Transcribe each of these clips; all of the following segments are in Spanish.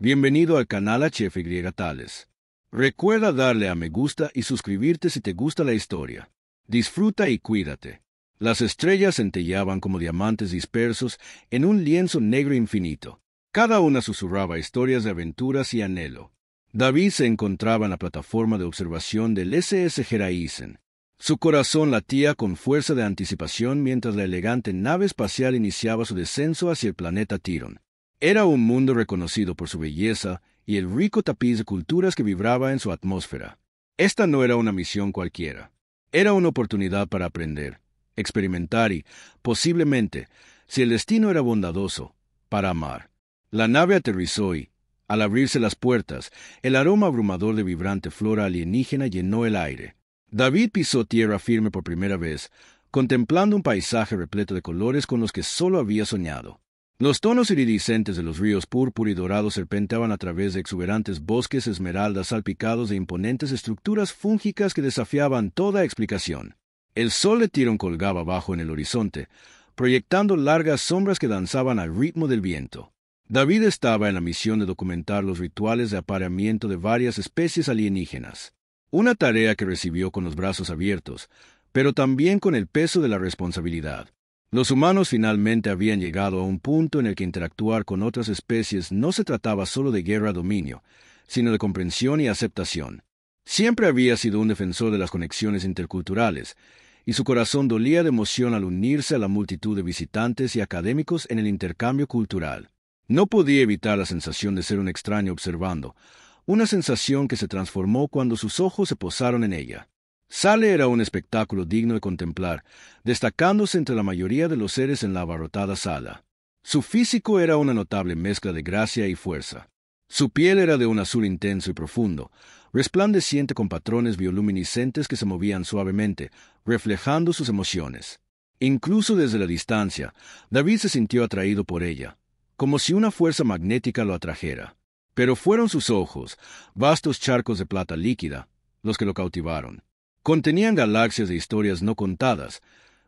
Bienvenido al canal HFY Tales. Recuerda darle a me gusta y suscribirte si te gusta la historia. Disfruta y cuídate. Las estrellas centellaban como diamantes dispersos en un lienzo negro infinito. Cada una susurraba historias de aventuras y anhelo. David se encontraba en la plataforma de observación del SS Geraisen. Su corazón latía con fuerza de anticipación mientras la elegante nave espacial iniciaba su descenso hacia el planeta Tiron. Era un mundo reconocido por su belleza y el rico tapiz de culturas que vibraba en su atmósfera. Esta no era una misión cualquiera. Era una oportunidad para aprender, experimentar y, posiblemente, si el destino era bondadoso, para amar. La nave aterrizó y, al abrirse las puertas, el aroma abrumador de vibrante flora alienígena llenó el aire. David pisó tierra firme por primera vez, contemplando un paisaje repleto de colores con los que solo había soñado. Los tonos iridiscentes de los ríos púrpura y dorado serpenteaban a través de exuberantes bosques esmeraldas salpicados de imponentes estructuras fúngicas que desafiaban toda explicación. El sol de Tiron colgaba abajo en el horizonte, proyectando largas sombras que danzaban al ritmo del viento. David estaba en la misión de documentar los rituales de apareamiento de varias especies alienígenas. Una tarea que recibió con los brazos abiertos, pero también con el peso de la responsabilidad. Los humanos finalmente habían llegado a un punto en el que interactuar con otras especies no se trataba solo de guerra-dominio, sino de comprensión y aceptación. Siempre había sido un defensor de las conexiones interculturales, y su corazón dolía de emoción al unirse a la multitud de visitantes y académicos en el intercambio cultural. No podía evitar la sensación de ser un extraño observando, una sensación que se transformó cuando sus ojos se posaron en ella. Sale era un espectáculo digno de contemplar, destacándose entre la mayoría de los seres en la abarrotada sala. Su físico era una notable mezcla de gracia y fuerza. Su piel era de un azul intenso y profundo, resplandeciente con patrones bioluminiscentes que se movían suavemente, reflejando sus emociones. Incluso desde la distancia, David se sintió atraído por ella, como si una fuerza magnética lo atrajera. Pero fueron sus ojos, vastos charcos de plata líquida, los que lo cautivaron. Contenían galaxias de historias no contadas,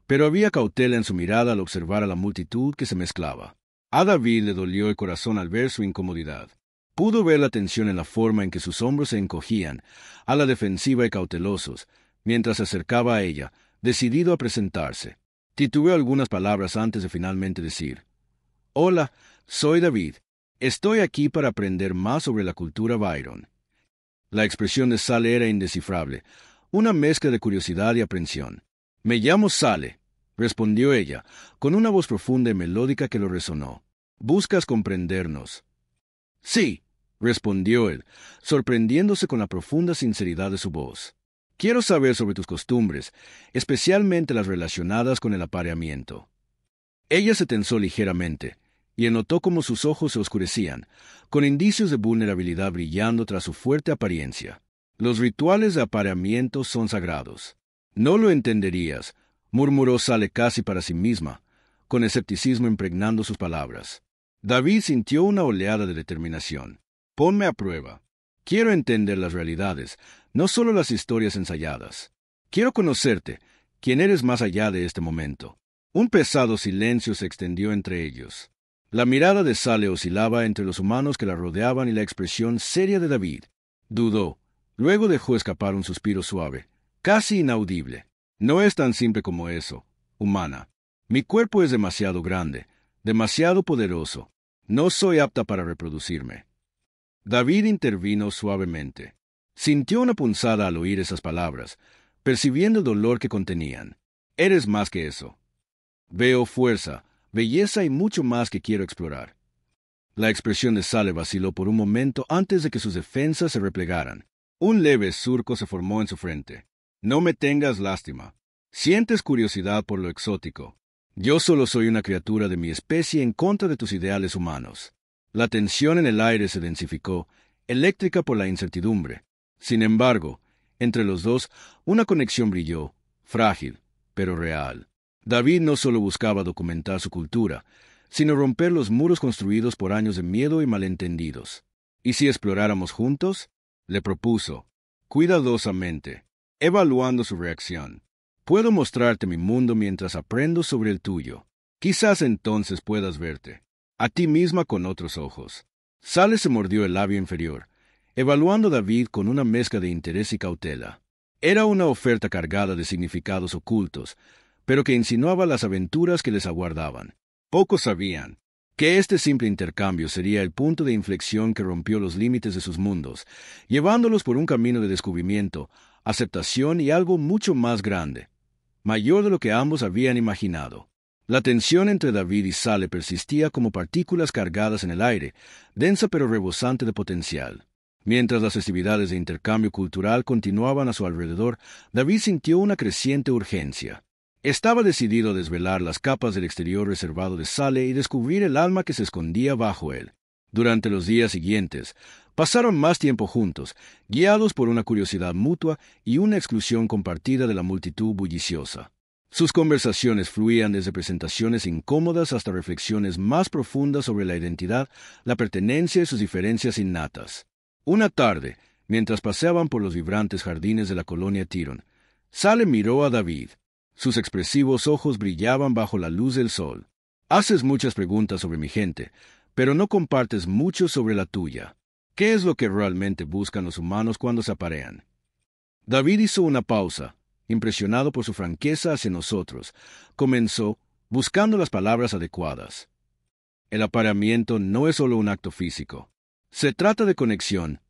pero había cautela en su mirada al observar a la multitud que se mezclaba. A David le dolió el corazón al ver su incomodidad. Pudo ver la tensión en la forma en que sus hombros se encogían, a la defensiva y cautelosos, mientras se acercaba a ella, decidido a presentarse. Titubeó algunas palabras antes de finalmente decir: «Hola, soy David. Estoy aquí para aprender más sobre la cultura Byron». La expresión de Sale era indescifrable, una mezcla de curiosidad y aprensión. «Me llamo Sale», respondió ella, con una voz profunda y melódica que lo resonó. «¿Buscas comprendernos?» «Sí», respondió él, sorprendiéndose con la profunda sinceridad de su voz. «Quiero saber sobre tus costumbres, especialmente las relacionadas con el apareamiento». Ella se tensó ligeramente, y él notó cómo sus ojos se oscurecían, con indicios de vulnerabilidad brillando tras su fuerte apariencia. «Los rituales de apareamiento son sagrados». «No lo entenderías», murmuró Sale casi para sí misma, con escepticismo impregnando sus palabras. David sintió una oleada de determinación. «Ponme a prueba. Quiero entender las realidades, no solo las historias ensayadas. Quiero conocerte, quién eres más allá de este momento». Un pesado silencio se extendió entre ellos. La mirada de Sale oscilaba entre los humanos que la rodeaban y la expresión seria de David. Dudó. Luego dejó escapar un suspiro suave, casi inaudible. «No es tan simple como eso, humana. Mi cuerpo es demasiado grande, demasiado poderoso. No soy apta para reproducirme». David intervino suavemente. Sintió una punzada al oír esas palabras, percibiendo el dolor que contenían. «Eres más que eso. Veo fuerza, belleza y mucho más que quiero explorar». La expresión de Sale vaciló por un momento antes de que sus defensas se replegaran. Un leve surco se formó en su frente. «No me tengas lástima. Sientes curiosidad por lo exótico. Yo solo soy una criatura de mi especie en contra de tus ideales humanos». La tensión en el aire se densificó, eléctrica por la incertidumbre. Sin embargo, entre los dos, una conexión brilló, frágil, pero real. David no solo buscaba documentar su cultura, sino romper los muros construidos por años de miedo y malentendidos. «¿Y si exploráramos juntos?», le propuso, cuidadosamente, evaluando su reacción. «Puedo mostrarte mi mundo mientras aprendo sobre el tuyo. Quizás entonces puedas verte a ti misma con otros ojos». Sale se mordió el labio inferior, evaluando a David con una mezcla de interés y cautela. Era una oferta cargada de significados ocultos, pero que insinuaba las aventuras que les aguardaban. Pocos sabían que este simple intercambio sería el punto de inflexión que rompió los límites de sus mundos, llevándolos por un camino de descubrimiento, aceptación y algo mucho más grande, mayor de lo que ambos habían imaginado. La tensión entre David y Sale persistía como partículas cargadas en el aire, densa pero rebosante de potencial. Mientras las festividades de intercambio cultural continuaban a su alrededor, David sintió una creciente urgencia. Estaba decidido a desvelar las capas del exterior reservado de Sale y descubrir el alma que se escondía bajo él. Durante los días siguientes, pasaron más tiempo juntos, guiados por una curiosidad mutua y una exclusión compartida de la multitud bulliciosa. Sus conversaciones fluían desde presentaciones incómodas hasta reflexiones más profundas sobre la identidad, la pertenencia y sus diferencias innatas. Una tarde, mientras paseaban por los vibrantes jardines de la colonia Tiron, Sale miró a David. Sus expresivos ojos brillaban bajo la luz del sol. Haces muchas preguntas sobre mi gente, pero no compartes mucho sobre la tuya. ¿Qué es lo que realmente buscan los humanos cuando se aparean? David hizo una pausa, impresionado por su franqueza hacia nosotros. Comenzó, buscando las palabras adecuadas. El apareamiento no es solo un acto físico. Se trata de conexión,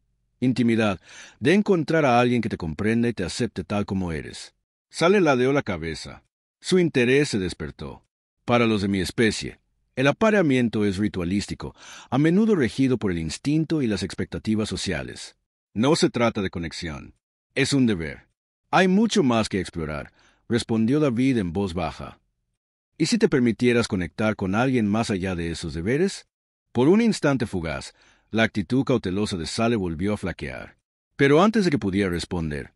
intimidad, de encontrar a alguien que te comprenda y te acepte tal como eres. Sale ladeó la cabeza. Su interés se despertó. Para los de mi especie, el apareamiento es ritualístico, a menudo regido por el instinto y las expectativas sociales. No se trata de conexión. Es un deber. Hay mucho más que explorar, respondió David en voz baja. ¿Y si te permitieras conectar con alguien más allá de esos deberes? Por un instante fugaz, la actitud cautelosa de Sale volvió a flaquear. Pero antes de que pudiera responder,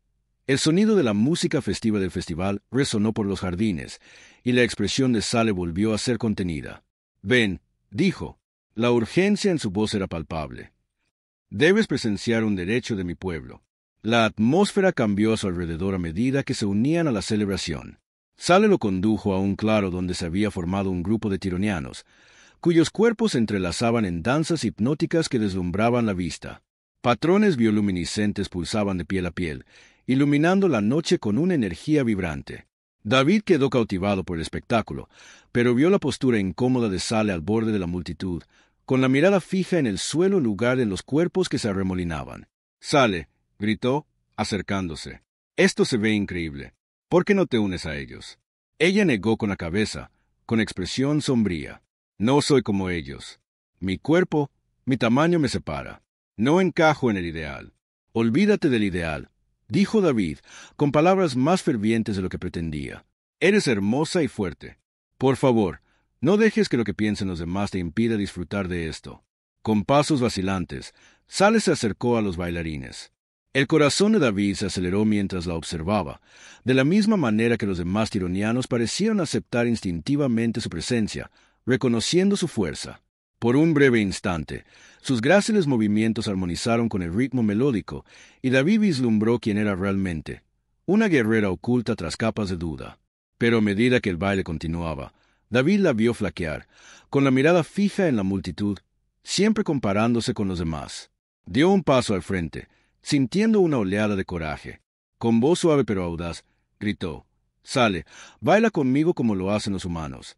el sonido de la música festiva del festival resonó por los jardines, y la expresión de Sale volvió a ser contenida. Ven, dijo. La urgencia en su voz era palpable. Debes presenciar un derecho de mi pueblo. La atmósfera cambió a su alrededor a medida que se unían a la celebración. Sale lo condujo a un claro donde se había formado un grupo de tironianos, cuyos cuerpos se entrelazaban en danzas hipnóticas que deslumbraban la vista. Patrones bioluminiscentes pulsaban de piel a piel, iluminando la noche con una energía vibrante. David quedó cautivado por el espectáculo, pero vio la postura incómoda de Sale al borde de la multitud, con la mirada fija en el suelo en lugar de en los cuerpos que se arremolinaban. Sale, gritó, acercándose. Esto se ve increíble. ¿Por qué no te unes a ellos? Ella negó con la cabeza, con expresión sombría. No soy como ellos. Mi cuerpo, mi tamaño me separa. No encajo en el ideal. Olvídate del ideal, dijo David, con palabras más fervientes de lo que pretendía. Eres hermosa y fuerte. Por favor, no dejes que lo que piensen los demás te impida disfrutar de esto. Con pasos vacilantes, Sale se acercó a los bailarines. El corazón de David se aceleró mientras la observaba, de la misma manera que los demás tironianos parecieron aceptar instintivamente su presencia, reconociendo su fuerza. Por un breve instante, sus gráciles movimientos armonizaron con el ritmo melódico, y David vislumbró quién era realmente, una guerrera oculta tras capas de duda. Pero a medida que el baile continuaba, David la vio flaquear, con la mirada fija en la multitud, siempre comparándose con los demás. Dio un paso al frente, sintiendo una oleada de coraje. Con voz suave pero audaz, gritó: «Sale, baila conmigo como lo hacen los humanos».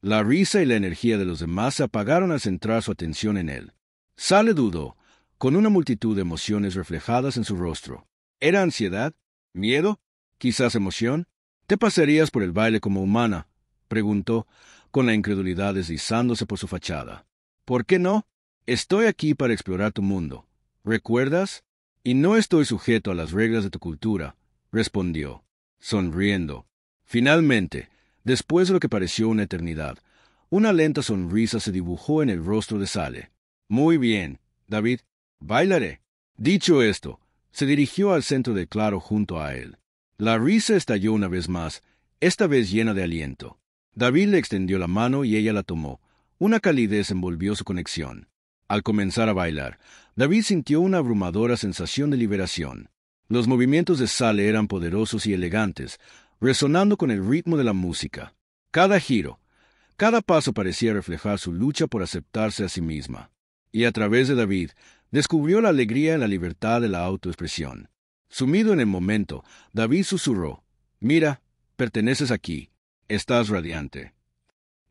La risa y la energía de los demás se apagaron al centrar su atención en él. Sale dudó, con una multitud de emociones reflejadas en su rostro. ¿Era ansiedad? ¿Miedo? ¿Quizás emoción? ¿Te pasarías por el baile como humana?, preguntó, con la incredulidad deslizándose por su fachada. ¿Por qué no? Estoy aquí para explorar tu mundo. ¿Recuerdas? Y no estoy sujeto a las reglas de tu cultura, respondió, sonriendo. Finalmente, después de lo que pareció una eternidad, una lenta sonrisa se dibujó en el rostro de Sale. «Muy bien, David, bailaré». Dicho esto, se dirigió al centro del claro junto a él. La risa estalló una vez más, esta vez llena de aliento. David le extendió la mano y ella la tomó. Una calidez envolvió su conexión. Al comenzar a bailar, David sintió una abrumadora sensación de liberación. Los movimientos de Sale eran poderosos y elegantes, resonando con el ritmo de la música. Cada giro, cada paso parecía reflejar su lucha por aceptarse a sí misma. y a través de David, descubrió la alegría en la libertad de la autoexpresión. Sumido en el momento, David susurró: «Mira, perteneces aquí. Estás radiante».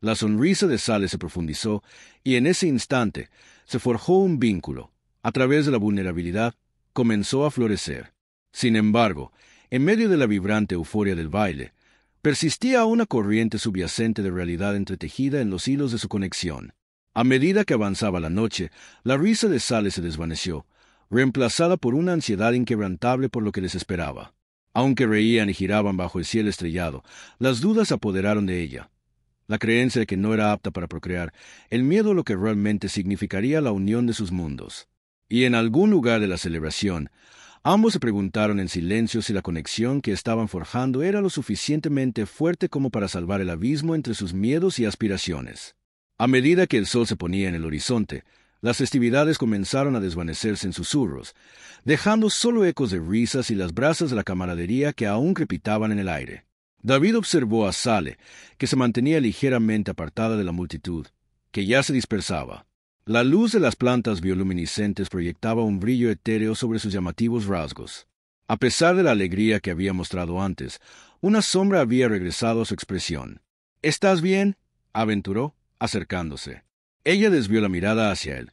La sonrisa de Sale se profundizó, y en ese instante se forjó un vínculo. A través de la vulnerabilidad, comenzó a florecer. Sin embargo, en medio de la vibrante euforia del baile, persistía una corriente subyacente de realidad entretejida en los hilos de su conexión. A medida que avanzaba la noche, la risa de Sale se desvaneció, reemplazada por una ansiedad inquebrantable por lo que les esperaba. Aunque reían y giraban bajo el cielo estrellado, las dudas se apoderaron de ella. La creencia de que no era apta para procrear, el miedo a lo que realmente significaría la unión de sus mundos. Y en algún lugar de la celebración, ambos se preguntaron en silencio si la conexión que estaban forjando era lo suficientemente fuerte como para salvar el abismo entre sus miedos y aspiraciones. A medida que el sol se ponía en el horizonte, las festividades comenzaron a desvanecerse en susurros, dejando solo ecos de risas y las brasas de la camaradería que aún crepitaban en el aire. David observó a Sale, que se mantenía ligeramente apartada de la multitud, que ya se dispersaba. La luz de las plantas bioluminiscentes proyectaba un brillo etéreo sobre sus llamativos rasgos. A pesar de la alegría que había mostrado antes, una sombra había regresado a su expresión. «¿Estás bien?», aventuró, acercándose. Ella desvió la mirada hacia él.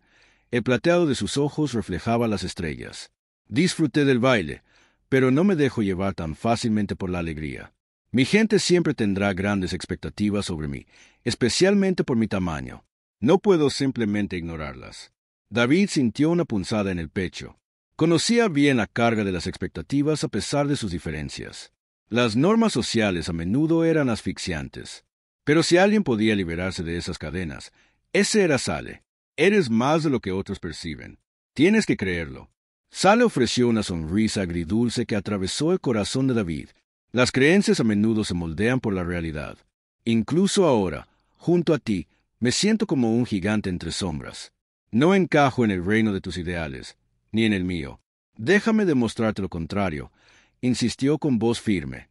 El plateado de sus ojos reflejaba las estrellas. «Disfruté del baile, pero no me dejo llevar tan fácilmente por la alegría. Mi gente siempre tendrá grandes expectativas sobre mí, especialmente por mi tamaño. No puedo simplemente ignorarlas». David sintió una punzada en el pecho. Conocía bien la carga de las expectativas a pesar de sus diferencias. Las normas sociales a menudo eran asfixiantes. Pero si alguien podía liberarse de esas cadenas, ese era Sale. «Eres más de lo que otros perciben. Tienes que creerlo». Sale ofreció una sonrisa agridulce que atravesó el corazón de David. Las creencias a menudo se moldean por la realidad. Incluso ahora, junto a ti, me siento como un gigante entre sombras. No encajo en el reino de tus ideales, ni en el mío. Déjame demostrarte lo contrario, insistió con voz firme.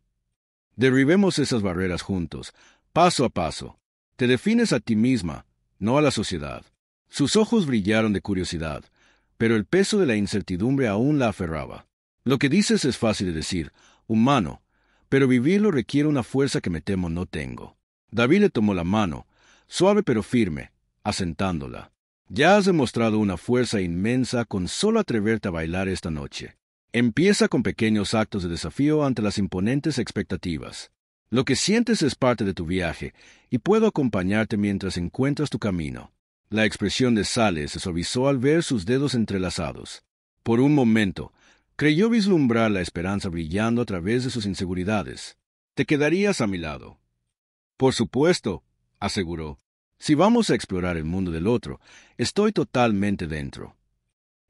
Derribemos esas barreras juntos, paso a paso. Te defines a ti misma, no a la sociedad. Sus ojos brillaron de curiosidad, pero el peso de la incertidumbre aún la aferraba. Lo que dices es fácil de decir, humano, pero vivirlo requiere una fuerza que me temo no tengo. David le tomó la mano, suave pero firme, asentándola. Ya has demostrado una fuerza inmensa con solo atreverte a bailar esta noche. Empieza con pequeños actos de desafío ante las imponentes expectativas. Lo que sientes es parte de tu viaje, y puedo acompañarte mientras encuentras tu camino. La expresión de Sale se suavizó al ver sus dedos entrelazados. Por un momento, creyó vislumbrar la esperanza brillando a través de sus inseguridades. «¿Te quedarías a mi lado?» «Por supuesto», aseguró. «Si vamos a explorar el mundo del otro, estoy totalmente dentro».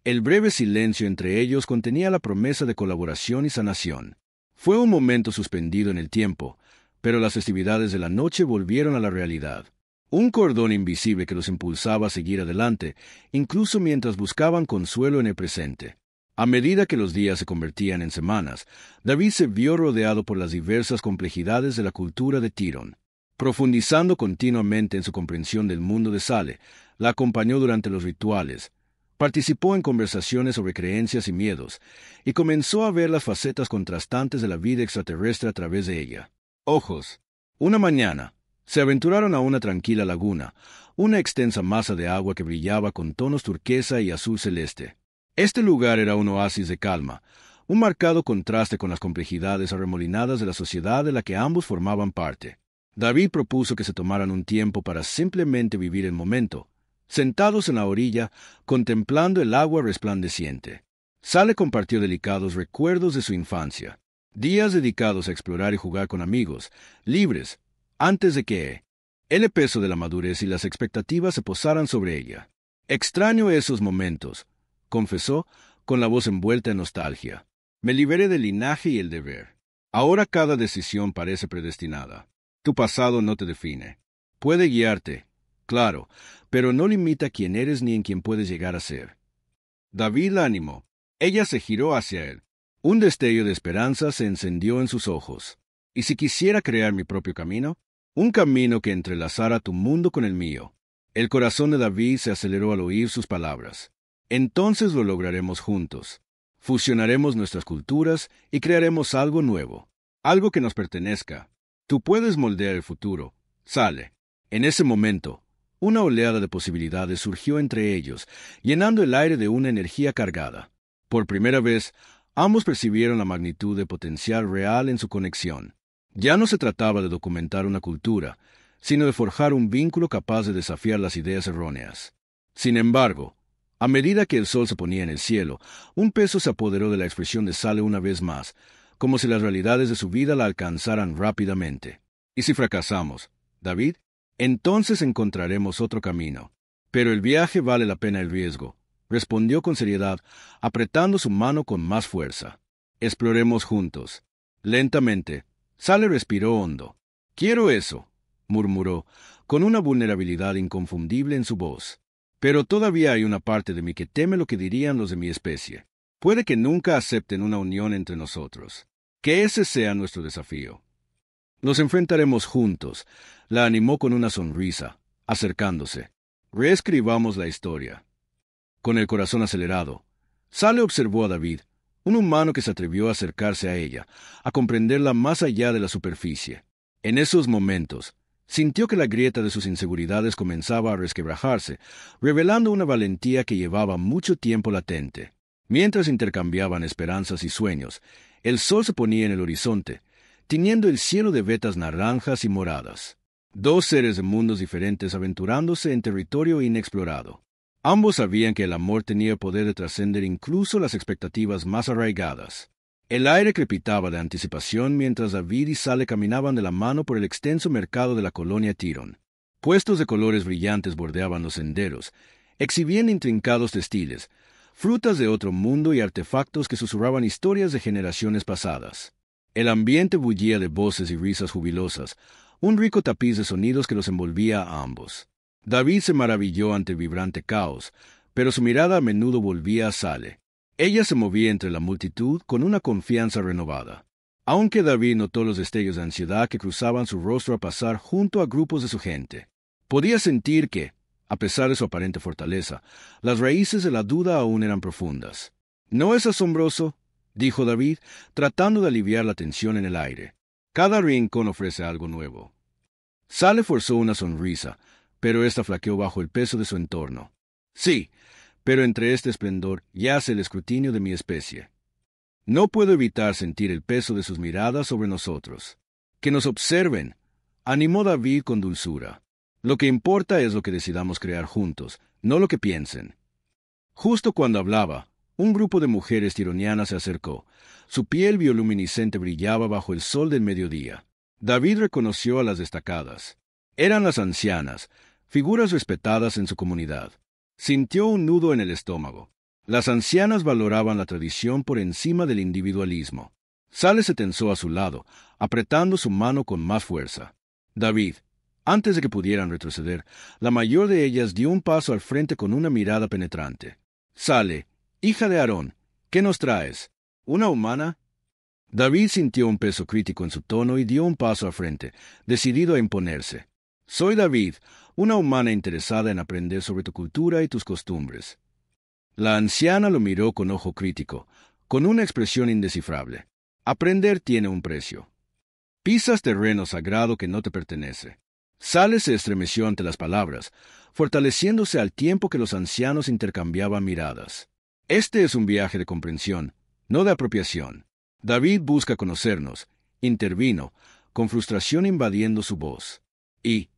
El breve silencio entre ellos contenía la promesa de colaboración y sanación. Fue un momento suspendido en el tiempo, pero las festividades de la noche volvieron a la realidad. Un cordón invisible que los impulsaba a seguir adelante, incluso mientras buscaban consuelo en el presente. A medida que los días se convertían en semanas, David se vio rodeado por las diversas complejidades de la cultura de Tirón. Profundizando continuamente en su comprensión del mundo de Sale, la acompañó durante los rituales, participó en conversaciones sobre creencias y miedos, y comenzó a ver las facetas contrastantes de la vida extraterrestre a través de ella. Ojos. Una mañana, se aventuraron a una tranquila laguna, una extensa masa de agua que brillaba con tonos turquesa y azul celeste. Este lugar era un oasis de calma, un marcado contraste con las complejidades arremolinadas de la sociedad de la que ambos formaban parte. David propuso que se tomaran un tiempo para simplemente vivir el momento, sentados en la orilla, contemplando el agua resplandeciente. Sale compartió delicados recuerdos de su infancia, días dedicados a explorar y jugar con amigos, libres, antes de que el peso de la madurez y las expectativas se posaran sobre ella. «Extraño esos momentos», confesó, con la voz envuelta en nostalgia. «Me liberé del linaje y el deber. Ahora cada decisión parece predestinada. Tu pasado no te define. Puede guiarte, claro, pero no limita quién eres ni en quién puedes llegar a ser». David la animó. Ella se giró hacia él. Un destello de esperanza se encendió en sus ojos. «¿Y si quisiera crear mi propio camino? Un camino que entrelazara tu mundo con el mío». El corazón de David se aceleró al oír sus palabras. Entonces lo lograremos juntos. Fusionaremos nuestras culturas y crearemos algo nuevo, algo que nos pertenezca. Tú puedes moldear el futuro. Sale. En ese momento, una oleada de posibilidades surgió entre ellos, llenando el aire de una energía cargada. Por primera vez, ambos percibieron la magnitud de potencial real en su conexión. Ya no se trataba de documentar una cultura, sino de forjar un vínculo capaz de desafiar las ideas erróneas. Sin embargo, a medida que el sol se ponía en el cielo, un peso se apoderó de la expresión de Sale una vez más, como si las realidades de su vida la alcanzaran rápidamente. ¿Y si fracasamos, David? Entonces encontraremos otro camino. Pero el viaje vale la pena el riesgo, respondió con seriedad, apretando su mano con más fuerza. Exploremos juntos. Lentamente, Sale respiró hondo. Quiero eso, murmuró, con una vulnerabilidad inconfundible en su voz. Pero todavía hay una parte de mí que teme lo que dirían los de mi especie. Puede que nunca acepten una unión entre nosotros. Que ese sea nuestro desafío. Nos enfrentaremos juntos, la animó con una sonrisa, acercándose. Reescribamos la historia. Con el corazón acelerado, Sale observó a David, un humano que se atrevió a acercarse a ella, a comprenderla más allá de la superficie. En esos momentos, sintió que la grieta de sus inseguridades comenzaba a resquebrajarse, revelando una valentía que llevaba mucho tiempo latente. Mientras intercambiaban esperanzas y sueños, el sol se ponía en el horizonte, tiñendo el cielo de vetas naranjas y moradas. Dos seres de mundos diferentes aventurándose en territorio inexplorado. Ambos sabían que el amor tenía el poder de trascender incluso las expectativas más arraigadas. El aire crepitaba de anticipación mientras David y Sale caminaban de la mano por el extenso mercado de la colonia Tiron. Puestos de colores brillantes bordeaban los senderos, exhibían intrincados textiles, frutas de otro mundo y artefactos que susurraban historias de generaciones pasadas. El ambiente bullía de voces y risas jubilosas, un rico tapiz de sonidos que los envolvía a ambos. David se maravilló ante el vibrante caos, pero su mirada a menudo volvía a Sale. Ella se movía entre la multitud con una confianza renovada. Aunque David notó los destellos de ansiedad que cruzaban su rostro al pasar junto a grupos de su gente, podía sentir que, a pesar de su aparente fortaleza, las raíces de la duda aún eran profundas. «¿No es asombroso?», dijo David, tratando de aliviar la tensión en el aire. «Cada rincón ofrece algo nuevo». Sale forzó una sonrisa, pero ésta flaqueó bajo el peso de su entorno. «Sí, pero entre este esplendor yace el escrutinio de mi especie. No puedo evitar sentir el peso de sus miradas sobre nosotros. Que nos observen», animó David con dulzura. «Lo que importa es lo que decidamos crear juntos, no lo que piensen». Justo cuando hablaba, un grupo de mujeres tironianas se acercó. Su piel bioluminiscente brillaba bajo el sol del mediodía. David reconoció a las destacadas. Eran las ancianas, figuras respetadas en su comunidad. Sintió un nudo en el estómago. Las ancianas valoraban la tradición por encima del individualismo. Sale se tensó a su lado, apretando su mano con más fuerza. David, antes de que pudieran retroceder, la mayor de ellas dio un paso al frente con una mirada penetrante. «Sale, hija de Aarón, ¿qué nos traes? ¿Una humana?» David sintió un peso crítico en su tono y dio un paso al frente, decidido a imponerse. «Soy David, una humana interesada en aprender sobre tu cultura y tus costumbres». La anciana lo miró con ojo crítico, con una expresión indescifrable. «Aprender tiene un precio. Pisas terreno sagrado que no te pertenece». Sale se estremeció ante las palabras, fortaleciéndose al tiempo que los ancianos intercambiaban miradas. «Este es un viaje de comprensión, no de apropiación. David busca conocernos», intervino, con frustración invadiendo su voz. «Y,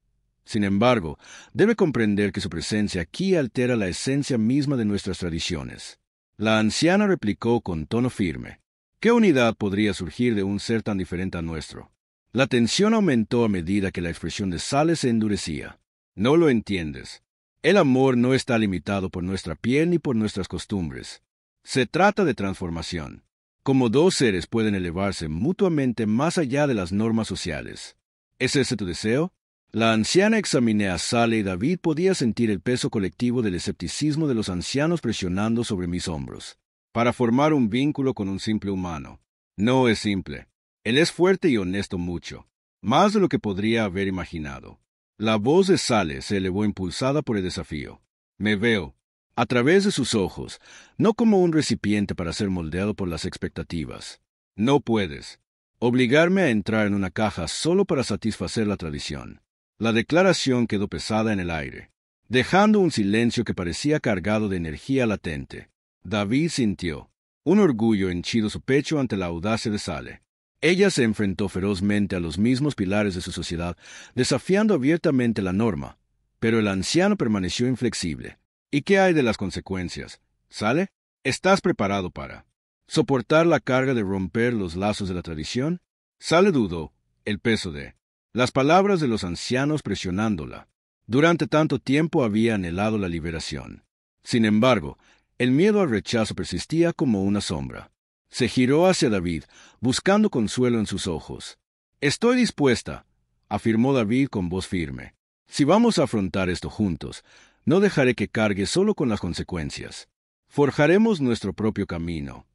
sin embargo, debe comprender que su presencia aquí altera la esencia misma de nuestras tradiciones». La anciana replicó con tono firme. «¿Qué unidad podría surgir de un ser tan diferente a nuestro?». La tensión aumentó a medida que la expresión de Sale se endurecía. «No lo entiendes. El amor no está limitado por nuestra piel ni por nuestras costumbres. Se trata de transformación. Cómo dos seres pueden elevarse mutuamente más allá de las normas sociales. ¿Es ese tu deseo?». La anciana examiné a Sale y David podía sentir el peso colectivo del escepticismo de los ancianos presionando sobre mis hombros. «Para formar un vínculo con un simple humano. No es simple. Él es fuerte y honesto mucho, más de lo que podría haber imaginado. La voz de Sale se elevó impulsada por el desafío. Me veo, a través de sus ojos, no como un recipiente para ser moldeado por las expectativas. No puedes obligarme a entrar en una caja solo para satisfacer la tradición. La declaración quedó pesada en el aire, dejando un silencio que parecía cargado de energía latente. David sintió un orgullo henchido su pecho ante la audacia de Sale. Ella se enfrentó ferozmente a los mismos pilares de su sociedad, desafiando abiertamente la norma, pero el anciano permaneció inflexible. ¿Y qué hay de las consecuencias? ¿Sale? ¿Estás preparado para soportar la carga de romper los lazos de la tradición? Sale dudó, el peso de las palabras de los ancianos presionándola. Durante tanto tiempo había anhelado la liberación. Sin embargo, el miedo al rechazo persistía como una sombra. Se giró hacia David, buscando consuelo en sus ojos. Estoy dispuesta, afirmó David con voz firme. Si vamos a afrontar esto juntos, no dejaré que cargue solo con las consecuencias. Forjaremos nuestro propio camino.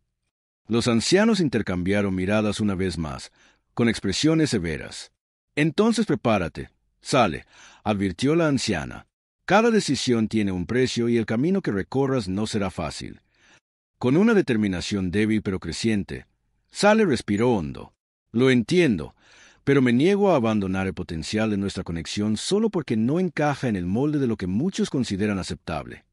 Los ancianos intercambiaron miradas una vez más, con expresiones severas. Entonces prepárate, Sale, advirtió la anciana. Cada decisión tiene un precio y el camino que recorras no será fácil. Con una determinación débil pero creciente, Sale respiró hondo. Lo entiendo, pero me niego a abandonar el potencial de nuestra conexión solo porque no encaja en el molde de lo que muchos consideran aceptable.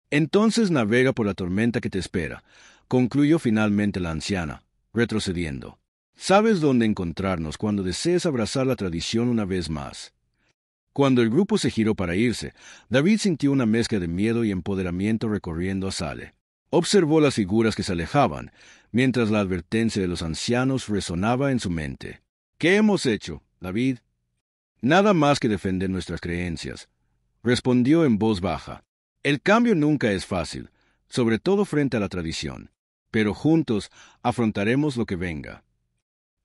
Entonces navega por la tormenta que te espera, concluyó finalmente la anciana, retrocediendo. Sabes dónde encontrarnos cuando desees abrazar la tradición una vez más. Cuando el grupo se giró para irse, David sintió una mezcla de miedo y empoderamiento recorriendo a Sale. Observó las figuras que se alejaban, mientras la advertencia de los ancianos resonaba en su mente. ¿Qué hemos hecho, David? Nada más que defender nuestras creencias, respondió en voz baja. El cambio nunca es fácil, sobre todo frente a la tradición, pero juntos afrontaremos lo que venga.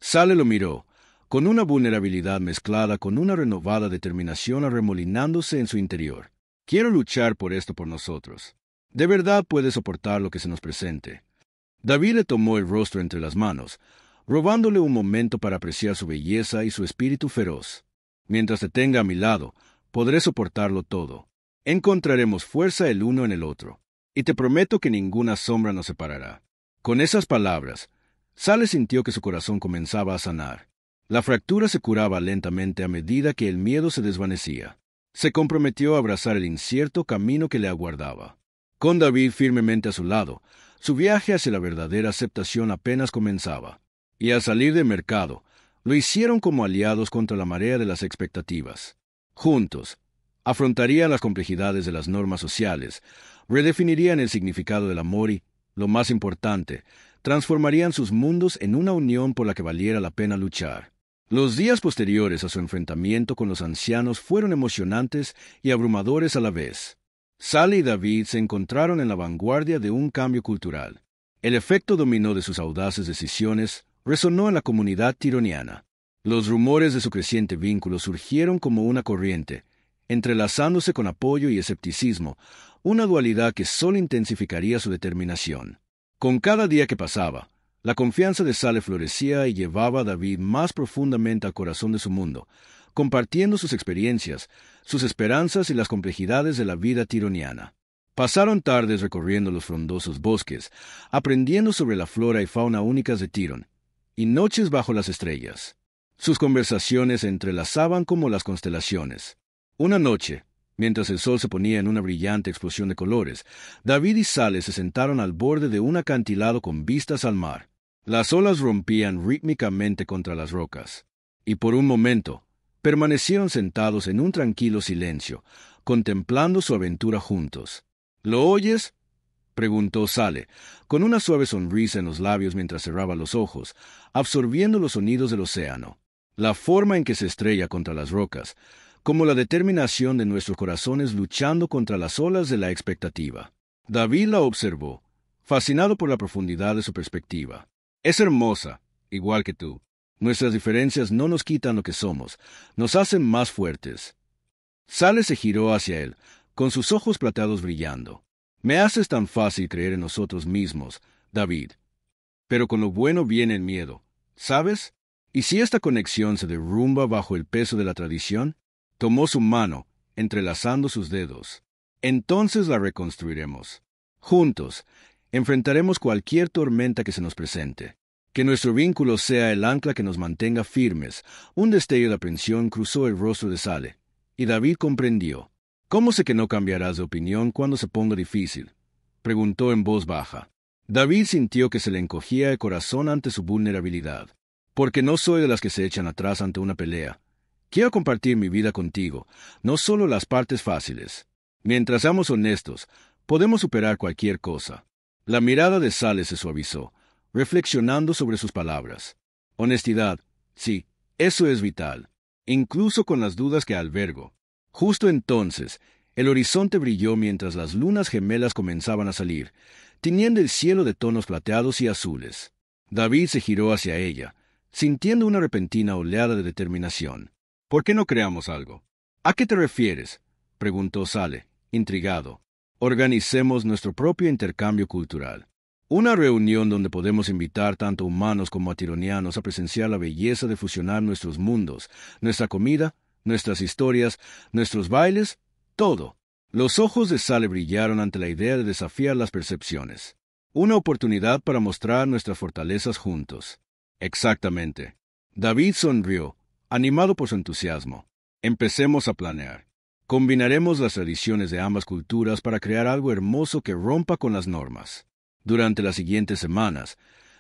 Sale lo miró, con una vulnerabilidad mezclada con una renovada determinación arremolinándose en su interior. Quiero luchar por esto por nosotros. De verdad puede soportar lo que se nos presente. David le tomó el rostro entre las manos, robándole un momento para apreciar su belleza y su espíritu feroz. Mientras te tenga a mi lado, podré soportarlo todo. Encontraremos fuerza el uno en el otro, y te prometo que ninguna sombra nos separará. Con esas palabras, Sale sintió que su corazón comenzaba a sanar. La fractura se curaba lentamente a medida que el miedo se desvanecía. Se comprometió a abrazar el incierto camino que le aguardaba. Con David firmemente a su lado, su viaje hacia la verdadera aceptación apenas comenzaba. Y al salir del mercado, lo hicieron como aliados contra la marea de las expectativas. Juntos, afrontarían las complejidades de las normas sociales, redefinirían el significado del amor y, lo más importante, transformarían sus mundos en una unión por la que valiera la pena luchar. Los días posteriores a su enfrentamiento con los ancianos fueron emocionantes y abrumadores a la vez. Sale y David se encontraron en la vanguardia de un cambio cultural. El efecto dominó de sus audaces decisiones resonó en la comunidad tironiana. Los rumores de su creciente vínculo surgieron como una corriente, entrelazándose con apoyo y escepticismo, una dualidad que solo intensificaría su determinación. Con cada día que pasaba, la confianza de Sale florecía y llevaba a David más profundamente al corazón de su mundo, compartiendo sus experiencias, sus esperanzas y las complejidades de la vida tironiana. Pasaron tardes recorriendo los frondosos bosques, aprendiendo sobre la flora y fauna únicas de Tiron, y noches bajo las estrellas. Sus conversaciones se entrelazaban como las constelaciones. Una noche, mientras el sol se ponía en una brillante explosión de colores, David y Sale se sentaron al borde de un acantilado con vistas al mar. Las olas rompían rítmicamente contra las rocas, y por un momento permanecieron sentados en un tranquilo silencio, contemplando su aventura juntos. ¿Lo oyes?, preguntó Sale, con una suave sonrisa en los labios mientras cerraba los ojos, absorbiendo los sonidos del océano. La forma en que se estrella contra las rocas, como la determinación de nuestros corazones luchando contra las olas de la expectativa. David la observó, fascinado por la profundidad de su perspectiva. Es hermosa, igual que tú. Nuestras diferencias no nos quitan lo que somos, nos hacen más fuertes. Sale se giró hacia él, con sus ojos plateados brillando. Me haces tan fácil creer en nosotros mismos, David. Pero con lo bueno viene el miedo, ¿sabes? ¿Y si esta conexión se derrumba bajo el peso de la tradición? Tomó su mano, entrelazando sus dedos. Entonces la reconstruiremos. Juntos, enfrentaremos cualquier tormenta que se nos presente. Que nuestro vínculo sea el ancla que nos mantenga firmes. Un destello de aprensión cruzó el rostro de Sale, y David comprendió. ¿Cómo sé que no cambiarás de opinión cuando se ponga difícil?, preguntó en voz baja. David sintió que se le encogía el corazón ante su vulnerabilidad. Porque no soy de las que se echan atrás ante una pelea. Quiero compartir mi vida contigo, no solo las partes fáciles. Mientras seamos honestos, podemos superar cualquier cosa. La mirada de Sale se suavizó, reflexionando sobre sus palabras. Honestidad, sí, eso es vital, incluso con las dudas que albergo. Justo entonces, el horizonte brilló mientras las lunas gemelas comenzaban a salir, tiñendo el cielo de tonos plateados y azules. David se giró hacia ella, sintiendo una repentina oleada de determinación. ¿Por qué no creamos algo? ¿A qué te refieres?, preguntó Sale, intrigado. Organicemos nuestro propio intercambio cultural. Una reunión donde podemos invitar tanto humanos como atironianos a presenciar la belleza de fusionar nuestros mundos, nuestra comida, nuestras historias, nuestros bailes, todo. Los ojos de Sale brillaron ante la idea de desafiar las percepciones. Una oportunidad para mostrar nuestras fortalezas juntos. Exactamente. David sonrió, animado por su entusiasmo. Empecemos a planear. Combinaremos las tradiciones de ambas culturas para crear algo hermoso que rompa con las normas. Durante las siguientes semanas,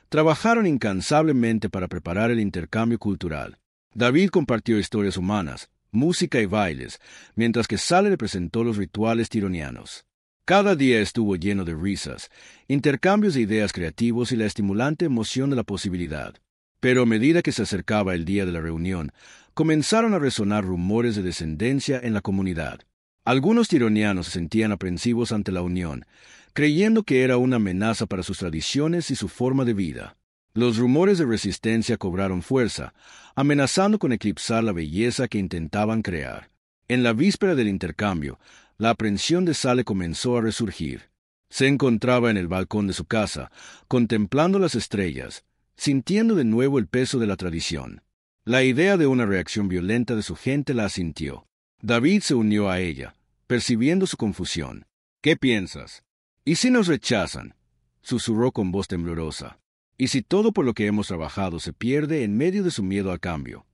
trabajaron incansablemente para preparar el intercambio cultural. David compartió historias humanas, música y bailes, mientras que Sale le presentó los rituales tironianos. Cada día estuvo lleno de risas, intercambios de ideas creativos y la estimulante emoción de la posibilidad. Pero a medida que se acercaba el día de la reunión, comenzaron a resonar rumores de descendencia en la comunidad. Algunos tironianos se sentían aprensivos ante la unión, creyendo que era una amenaza para sus tradiciones y su forma de vida. Los rumores de resistencia cobraron fuerza, amenazando con eclipsar la belleza que intentaban crear. En la víspera del intercambio, la aprensión de Sale comenzó a resurgir. Se encontraba en el balcón de su casa, contemplando las estrellas, sintiendo de nuevo el peso de la tradición. La idea de una reacción violenta de su gente la asintió. David se unió a ella, percibiendo su confusión. ¿Qué piensas? ¿Y si nos rechazan?, susurró con voz temblorosa. ¿Y si todo por lo que hemos trabajado se pierde en medio de su miedo al cambio?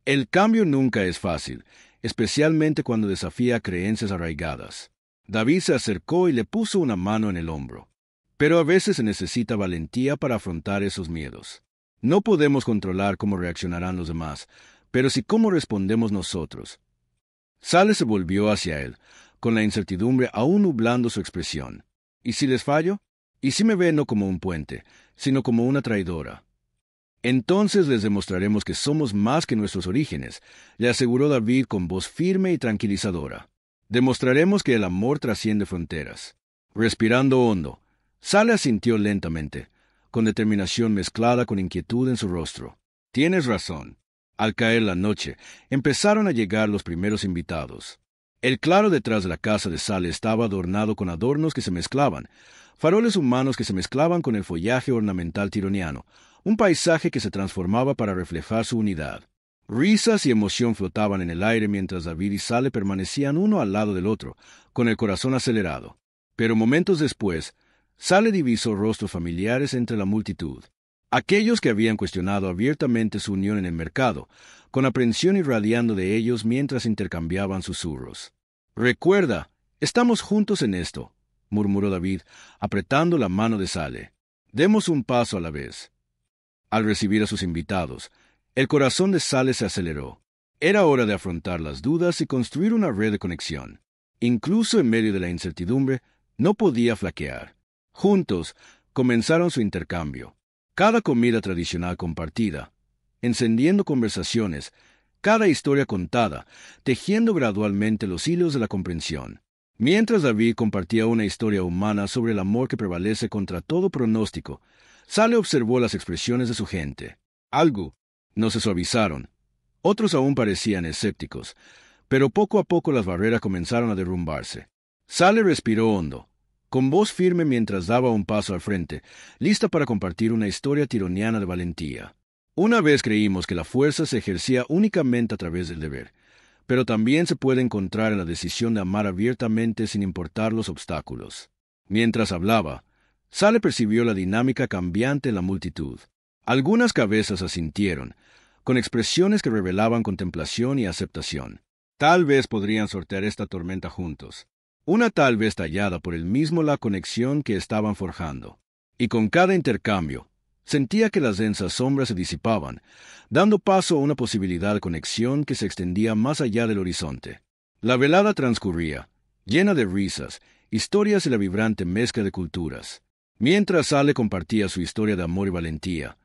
El cambio nunca es fácil, especialmente cuando desafía creencias arraigadas. David se acercó y le puso una mano en el hombro. Pero a veces se necesita valentía para afrontar esos miedos. No podemos controlar cómo reaccionarán los demás, pero sí cómo respondemos nosotros. Sale se volvió hacia él, con la incertidumbre aún nublando su expresión. ¿Y si les fallo? ¿Y si me ven no como un puente, sino como una traidora? Entonces les demostraremos que somos más que nuestros orígenes, le aseguró David con voz firme y tranquilizadora. Demostraremos que el amor trasciende fronteras. Respirando hondo, Sale asintió lentamente, con determinación mezclada con inquietud en su rostro. Tienes razón. Al caer la noche, empezaron a llegar los primeros invitados. El claro detrás de la casa de Sale estaba adornado con adornos que se mezclaban, faroles humanos que se mezclaban con el follaje ornamental tironiano, un paisaje que se transformaba para reflejar su unidad. Risas y emoción flotaban en el aire mientras David y Sale permanecían uno al lado del otro, con el corazón acelerado. Pero momentos después, Sale divisó rostros familiares entre la multitud. Aquellos que habían cuestionado abiertamente su unión en el mercado, con aprensión irradiando de ellos mientras intercambiaban susurros. «Recuerda, estamos juntos en esto», murmuró David, apretando la mano de Sale. «Demos un paso a la vez». Al recibir a sus invitados, el corazón de Sale se aceleró. Era hora de afrontar las dudas y construir una red de conexión. Incluso en medio de la incertidumbre, no podía flaquear. Juntos, comenzaron su intercambio. Cada comida tradicional compartida, encendiendo conversaciones, cada historia contada, tejiendo gradualmente los hilos de la comprensión. Mientras David compartía una historia humana sobre el amor que prevalece contra todo pronóstico, Sale observó las expresiones de su gente. Algo no se suavizaron. Otros aún parecían escépticos, pero poco a poco las barreras comenzaron a derrumbarse. Sale respiró hondo, con voz firme mientras daba un paso al frente, lista para compartir una historia tironiana de valentía. Una vez creímos que la fuerza se ejercía únicamente a través del deber, pero también se puede encontrar en la decisión de amar abiertamente sin importar los obstáculos. Mientras hablaba, Sale percibió la dinámica cambiante en la multitud. Algunas cabezas asintieron, con expresiones que revelaban contemplación y aceptación. Tal vez podrían sortear esta tormenta juntos. Una tal vez tallada por él mismo la conexión que estaban forjando. Y con cada intercambio, sentía que las densas sombras se disipaban, dando paso a una posibilidad de conexión que se extendía más allá del horizonte. La velada transcurría, llena de risas, historias y la vibrante mezcla de culturas. Mientras Sale compartía su historia de amor y valentía,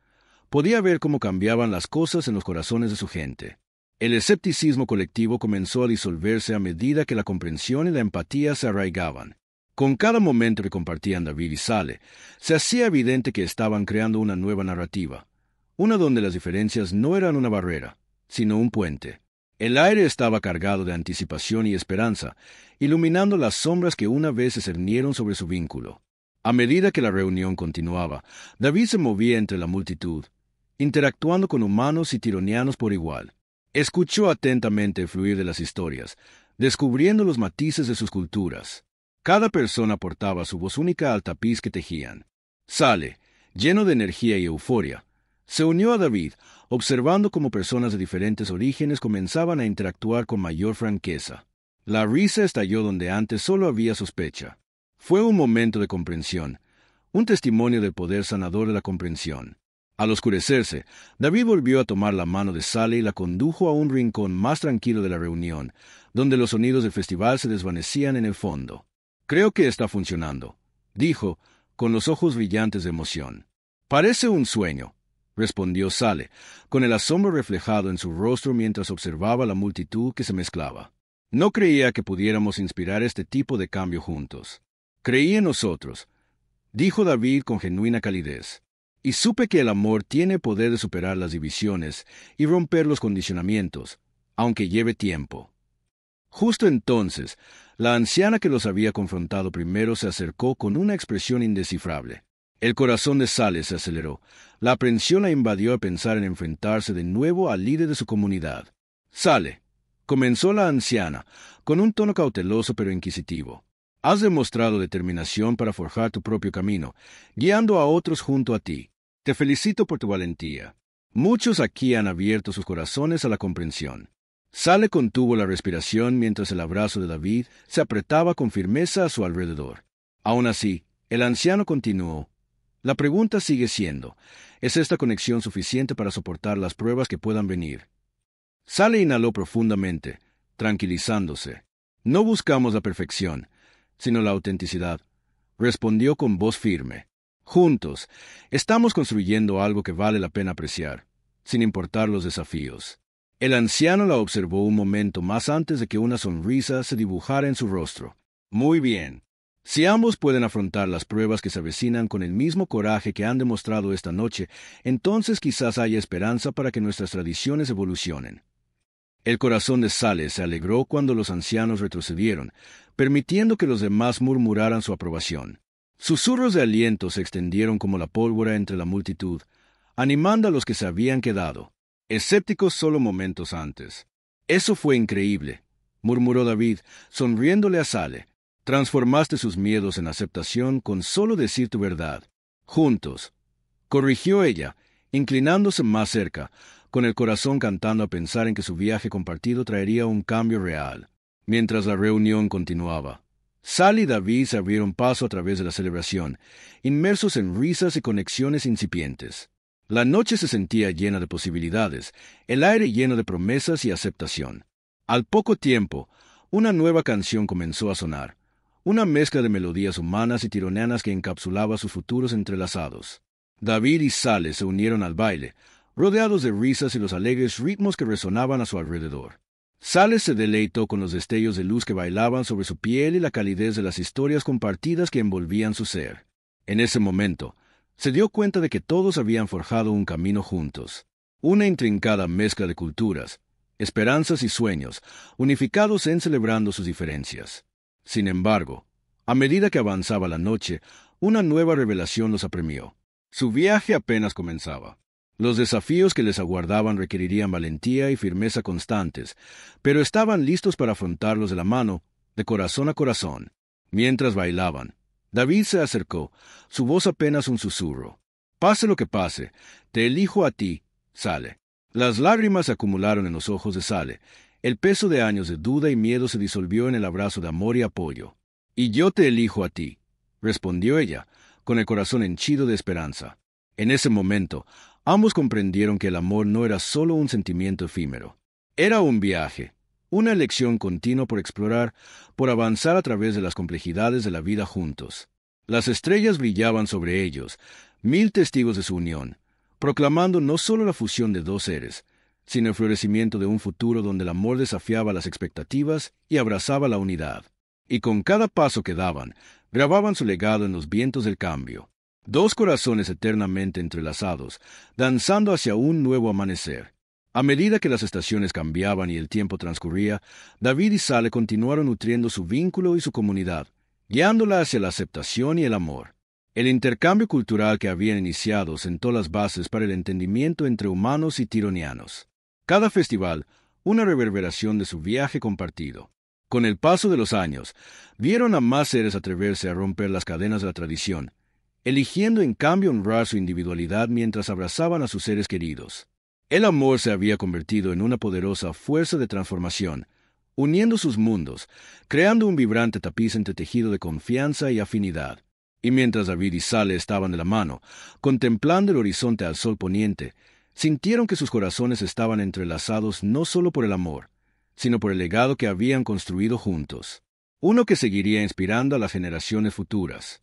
podía ver cómo cambiaban las cosas en los corazones de su gente. El escepticismo colectivo comenzó a disolverse a medida que la comprensión y la empatía se arraigaban. Con cada momento que compartían David y Sale, se hacía evidente que estaban creando una nueva narrativa, una donde las diferencias no eran una barrera, sino un puente. El aire estaba cargado de anticipación y esperanza, iluminando las sombras que una vez se cernieron sobre su vínculo. A medida que la reunión continuaba, David se movía entre la multitud, interactuando con humanos y tironianos por igual. Escuchó atentamente el fluir de las historias, descubriendo los matices de sus culturas. Cada persona aportaba su voz única al tapiz que tejían. Sale, lleno de energía y euforia, se unió a David, observando cómo personas de diferentes orígenes comenzaban a interactuar con mayor franqueza. La risa estalló donde antes solo había sospecha. Fue un momento de comprensión, un testimonio del poder sanador de la comprensión. Al oscurecerse, David volvió a tomar la mano de Sale y la condujo a un rincón más tranquilo de la reunión, donde los sonidos del festival se desvanecían en el fondo. «Creo que está funcionando», dijo, con los ojos brillantes de emoción. «Parece un sueño», respondió Sale, con el asombro reflejado en su rostro mientras observaba la multitud que se mezclaba. «No creía que pudiéramos inspirar este tipo de cambio juntos». «Creí en nosotros», dijo David con genuina calidez. «Y supe que el amor tiene poder de superar las divisiones y romper los condicionamientos, aunque lleve tiempo». Justo entonces, la anciana que los había confrontado primero se acercó con una expresión indescifrable. El corazón de Sale se aceleró. La aprensión la invadió a pensar en enfrentarse de nuevo al líder de su comunidad. «Sale», comenzó la anciana, con un tono cauteloso pero inquisitivo. «Has demostrado determinación para forjar tu propio camino, guiando a otros junto a ti. Te felicito por tu valentía. Muchos aquí han abierto sus corazones a la comprensión». Sale contuvo la respiración mientras el abrazo de David se apretaba con firmeza a su alrededor. Aún así, el anciano continuó. «La pregunta sigue siendo, ¿es esta conexión suficiente para soportar las pruebas que puedan venir?» Sale inhaló profundamente, tranquilizándose. «No buscamos la perfección, sino la autenticidad», respondió con voz firme. «Juntos, estamos construyendo algo que vale la pena apreciar, sin importar los desafíos». El anciano la observó un momento más antes de que una sonrisa se dibujara en su rostro. «Muy bien. Si ambos pueden afrontar las pruebas que se avecinan con el mismo coraje que han demostrado esta noche, entonces quizás haya esperanza para que nuestras tradiciones evolucionen». El corazón de Sale se alegró cuando los ancianos retrocedieron, permitiendo que los demás murmuraran su aprobación. Susurros de aliento se extendieron como la pólvora entre la multitud, animando a los que se habían quedado, escépticos solo momentos antes. «Eso fue increíble», murmuró David, sonriéndole a Sale. «Transformaste sus miedos en aceptación con solo decir tu verdad. Juntos», corrigió ella, inclinándose más cerca, con el corazón cantando a pensar en que su viaje compartido traería un cambio real. Mientras la reunión continuaba, Sale y David se abrieron paso a través de la celebración, inmersos en risas y conexiones incipientes. La noche se sentía llena de posibilidades, el aire lleno de promesas y aceptación. Al poco tiempo, una nueva canción comenzó a sonar, una mezcla de melodías humanas y tironianas que encapsulaba sus futuros entrelazados. David y Sale se unieron al baile, rodeados de risas y los alegres ritmos que resonaban a su alrededor. Sale se deleitó con los destellos de luz que bailaban sobre su piel y la calidez de las historias compartidas que envolvían su ser. En ese momento, se dio cuenta de que todos habían forjado un camino juntos, una intrincada mezcla de culturas, esperanzas y sueños, unificados en celebrando sus diferencias. Sin embargo, a medida que avanzaba la noche, una nueva revelación los apremió. Su viaje apenas comenzaba. Los desafíos que les aguardaban requerirían valentía y firmeza constantes, pero estaban listos para afrontarlos de la mano, de corazón a corazón. Mientras bailaban, David se acercó, su voz apenas un susurro. «Pase lo que pase, te elijo a ti, Sale». Las lágrimas se acumularon en los ojos de Sale. El peso de años de duda y miedo se disolvió en el abrazo de amor y apoyo. «Y yo te elijo a ti», respondió ella, con el corazón henchido de esperanza. En ese momento, ambos comprendieron que el amor no era solo un sentimiento efímero. Era un viaje, una elección continua por explorar, por avanzar a través de las complejidades de la vida juntos. Las estrellas brillaban sobre ellos, 1000 testigos de su unión, proclamando no solo la fusión de dos seres, sino el florecimiento de un futuro donde el amor desafiaba las expectativas y abrazaba la unidad. Y con cada paso que daban, grababan su legado en los vientos del cambio. Dos corazones eternamente entrelazados, danzando hacia un nuevo amanecer. A medida que las estaciones cambiaban y el tiempo transcurría, David y Sale continuaron nutriendo su vínculo y su comunidad, guiándola hacia la aceptación y el amor. El intercambio cultural que habían iniciado sentó las bases para el entendimiento entre humanos y tironianos. Cada festival, una reverberación de su viaje compartido. Con el paso de los años, vieron a más seres atreverse a romper las cadenas de la tradición, eligiendo en cambio honrar su individualidad mientras abrazaban a sus seres queridos. El amor se había convertido en una poderosa fuerza de transformación, uniendo sus mundos, creando un vibrante tapiz entretejido de confianza y afinidad. Y mientras David y Sale estaban de la mano, contemplando el horizonte al sol poniente, sintieron que sus corazones estaban entrelazados no solo por el amor, sino por el legado que habían construido juntos, uno que seguiría inspirando a las generaciones futuras.